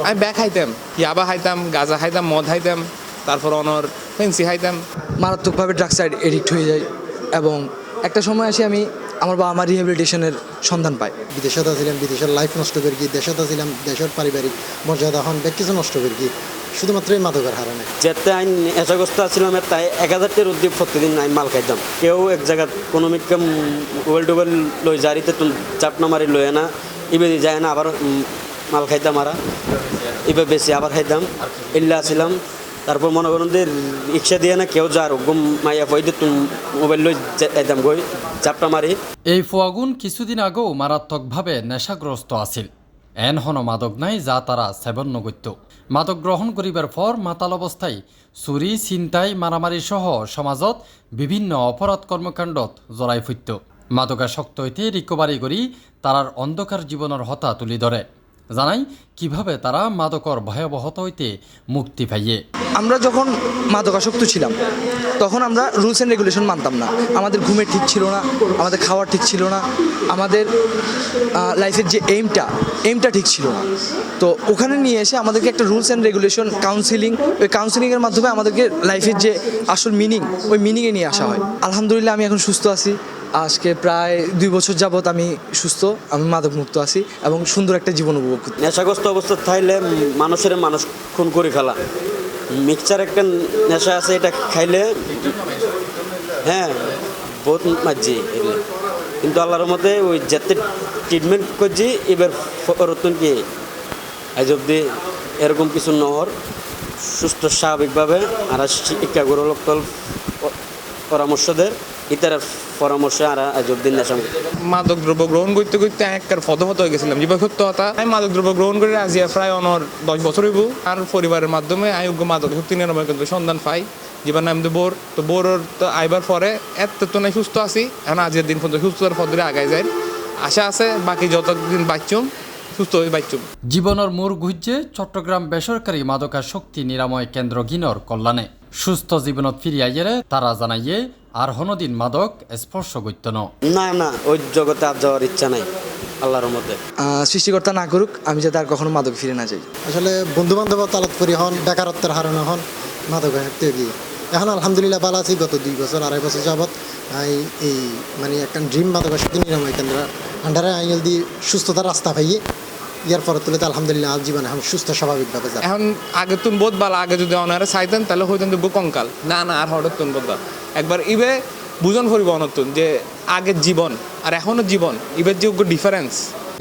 আমি ব্যাগ খাইতাম, ইয়াবা খাইতাম, গাঁজা খাইতাম, মদ খাইতাম, তারপর অনর ফেন্সি খাইতাম। মারাত্মকভাবে ড্রাগ সাইড এডিক্ট হয়ে যায় এবং একটা সময় আসে আমি আমার বাবা আমার রিহ্যাবিলিটেশনের সন্ধান পাই। বিদেশত ছিলাম, বিদেশের লাইফ নষ্ট করে গিয়ে দেশত ছিলাম, দেশের পারিবারিক মর্যাদা এখন বেশ কিছু নষ্ট করে গিয়ে শুধুমাত্র এই মাদকের হারণে। যেতে আইন এসাগ্রস্ত ছিলাম তাই 1000টার উদ্দীপ প্রতিদিন আইন মাল খাইতাম। কেউ এক জায়গা কোনো মিটকে মোবাইল টোবাইল লই জারিতে চাপনা মারি লয়ে না ইবে যায় না, আবার মাল খাইতাম আরা ইবে বেশি আবার খাইতাম ইল্লা ছিলাম। তারপর মনে করেন যে রিক্সা দিয়ে না কেউ যার গুম মাইয়া পই দিয়ে মোবাইল লই যাইতাম গই চাপটা মারি। এই ফুয়াগুন কিছুদিন আগেও মারাত্মকভাবে নেশাগ্রস্ত আছিল। এন হন মাদক নাই যা তারা সেবন নগত্য। মাদক গ্রহণ করিবার পর মাতাল অবস্থায় চুরি, ছিনতাই, মারামারি সহ সমাজত বিভিন্ন অপরাধ কর্মকাণ্ডত জড়াই ফুটত। মাদকাসক্ত হইতে রিকভারি করি তারার অন্ধকার জীবনের হতা তুলি ধরে জানাই কিভাবে তারা মাদকর ভয়াবহতা হইতে মুক্তি পাইয়ে। আমরা যখন মাদকাসক্ত ছিলাম তখন আমরা রুলস অ্যান্ড রেগুলেশন মানতাম না। আমাদের ঘুমের ঠিক ছিল না, আমাদের খাওয়ার ঠিক ছিল না, আমাদের লাইফের যে এইমটা ঠিক ছিল না। তো ওখানে নিয়ে এসে আমাদেরকে একটা রুলস অ্যান্ড রেগুলেশন কাউন্সিলিং, ওই কাউন্সিলিংয়ের মাধ্যমে আমাদেরকে লাইফের যে আসল মিনিং, ওই মিনিংয়ে নিয়ে আসা হয়। আলহামদুলিল্লাহ আমি এখন সুস্থ আছি। আজকে প্রায় 2 বছর যাবৎ আমি সুস্থ, আমি মাদক মুক্ত আছি এবং সুন্দর একটা জীবন উপভোগ করছি। নেশাগ্রস্ত অবস্থা থাকলে মানুষ খুন করে ফেলা। মিক্সচার একটা নেশা আছে, এটা খাইলে হ্যাঁ বহুত মাঝি এগুলো, কিন্তু আল্লাহর মধ্যে ওই যেতে ট্রিটমেন্ট করছি এবার রতন কি আজ অব্দি এরকম কিছু নহর সুস্থ স্বাভাবিকভাবে আর শিক্ষা গুরু লোক পরামর্শদের ইতার পরামর্শে আর আজ অব্দি নেশা। মাদক দ্রব্য গ্রহণ করতে করতে একবার ফতফত হয়ে গেছিলাম। জীবন সত্য কথা, আমি মাদক দ্রব্য গ্রহণ করে আজিয়া প্রায় 10 বছর হইব। আর পরিবারের মাধ্যমে আয়োগ্য মাদক শক্তি নিরাময় কেন্দ্র সন্ধান পাই। জীবন নাম বোর, তো বোর তো আইবার পরে এত তো নাই সুস্থ আছি। এখন আজকের দিন পর্যন্ত সুস্থতার পদ্ধতি আগাই যায়। আশা আছে বাকি যতদিন বাঁচুম সুস্থ হয়ে বাঁচুম। জীবনের মোড় ঘুরছে চট্টগ্রাম বেসরকারি মাদকাসক্তি নিরাময় কেন্দ্র গিনর কল্যাণে। সুস্থ জীবনত ফিরিয়ে আইয়ে তারা জানাইয়ে আর হনদিন মাদক স্পর্শ করত না না ওই জগতে আর যাওয়ার ইচ্ছা নাই আল্লাহর মধ্যে। সৃষ্টিকর্তা না করুক আমি যাতে আর কখনো মাদক ফিরে না যাই। আসলে বন্ধু বান্ধব তালাত করি হন, বেকারত্বের হারণে হন, মাদক হাঁটতে গিয়ে এখন আলহামদুলিল্লাহ ভালো আছি। গত 2 বছর 2.5 বছর যাবৎ এই মানে একটা ড্রিম মাদকাসক্তি নিরাময় কেন্দ্র আন্ডারে আইএল দিয়ে সুস্থতার রাস্তা পাইয়ে ইয়ার পরে তুলে আলহামদুলিল্লাহ আজ জীবনে এখন সুস্থ স্বাভাবিকভাবে যায়। এখন আগে তুন বোধ বালা, আগে যদি অনারে চাইতেন তাহলে হইতেন তো কঙ্কাল। না না আর হঠাৎ তুন বোধ একবার ইবে বুঝন করিব অনতুন যে আগের জীবন আর এখনো জীবন ইবের যে ডিফারেন্স।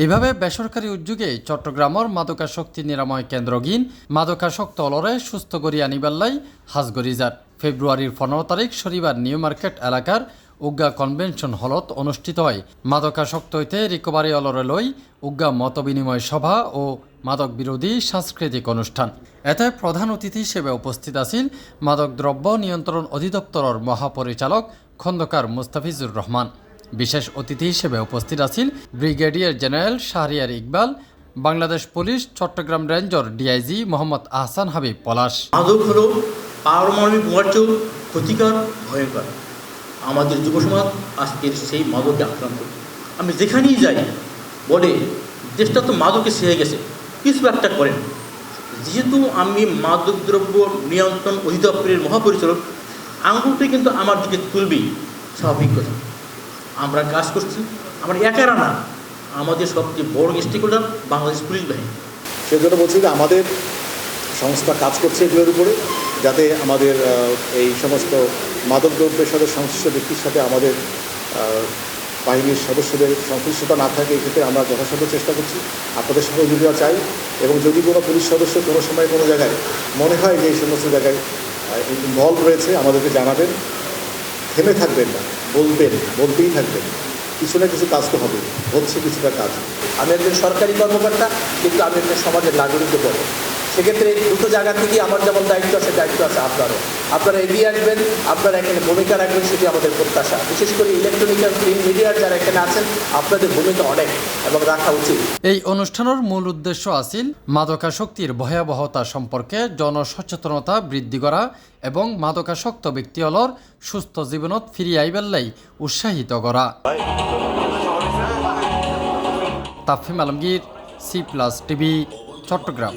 এভাবে বেসরকারি উদ্যোগে চট্টগ্রামের মাদকাসক্তি নিরাময় কেন্দ্র গিন মাদকাসক্ত অলরে সুস্থ করিয়া নিবাল্লাই হাজগরিজার। ফেব্রুয়ারির 15 তারিখ শনিবার নিউ মার্কেট এলাকার উগ্গা কনভেনশন হলত অনুষ্ঠিত হয় মাদকাসক্ত হইতে রিকভারি অলরে লই উগ্গা মতবিনিময় সভা ও মাদক বিরোধী সাংস্কৃতিক অনুষ্ঠান। এতে প্রধান অতিথি হিসেবে উপস্থিত আছেন মাদক দ্রব্য নিয়ন্ত্রণ অধিদপ্তরের মহাপরিচালক খন্দকার মুস্তাফিজুর রহমান। বিশেষ অতিথি হিসেবে উপস্থিত আছেন brigadier general Shahriar Iqbal, Bangladesh police Chattogram রেঞ্জর ডিআইজি মোহাম্মদ আহসান হাবিব পলাশ। মাদক হলো পারমাণবিক বোমার চেয়েও ক্ষতিকর, ভয়ঙ্কর। আমাদের যুব সমাজ আজকের সেই মাদকে আক্রান্ত। আমি যেখানেই যাই বলে দেশটা তো মাদকে ছেয়ে গেছে, কিছু একটা করেন। যেহেতু আমি মাদকদ্রব্য নিয়ন্ত্রণ অধিদপ্তরের মহাপরিচালক, আঙুলটি কিন্তু আমার দিকে তুলবেই, স্বাভাবিক কথা। আমরা কাজ করছি, আমরা একারা না, আমাদের সবচেয়ে বড় স্টেকহোল্ডার বাংলাদেশ পুলিশ বাহিনী। সেজন্য বলছি যে আমাদের সংস্থা কাজ করছে এগুলোর উপরে, যাতে আমাদের এই সমস্ত মাদকদ্রব্যের সাথে সংশ্লিষ্ট ব্যক্তির সাথে আমাদের বাহিনীর সদস্যদের সংশ্লিষ্টতা না থাকে। এক্ষেত্রে আমরা যথাসাধ্য চেষ্টা করছি, আপনাদের সহযোগিতা চাই। এবং যদি কোনো পুলিশ সদস্য কোনো সময় কোনো জায়গায় মনে হয় যে এই সমস্ত জায়গায় ইনভলভ রয়েছে, আমাদেরকে জানাবেন, থেমে থাকবেন না, বলতেই থাকবেন। কিছু না কিছু কাজ তো হবে, হচ্ছে কিছুটা কাজ। আমি একজন সরকারি কর্মকর্তা, কিন্তু আমি একটা সমাজের নাগরিকও বলে। সেক্ষেত্রে দুটো জায়গা থেকে আমার যেমন দায়িত্ব আছে আপনারও। আপনারা এগিয়ে আসবেন, আপনারা এখানে ভূমিকা রাখবেন, সেটি আমাদের প্রত্যাশা। বিশেষ করে ইলেকট্রনিক্যাল প্রিন্ট মিডিয়ার যারা এখানে আছেন, আপনাদের ভূমিকা অনেক এবং রাখা উচিত। এই অনুষ্ঠানের মূল উদ্দেশ্য আছিল মাদকাসক্তির ভয়াবহতা সম্পর্কে জনসচেতনতা বৃদ্ধি করা এবং মাদকাসক্ত ব্যক্তিসকলৰ সুস্থ জীবনত ফিরিয়ে আইবাল্লাই উৎসাহিত করা। তাফহিম আলমগীর, C+ টিভি, চট্টগ্রাম।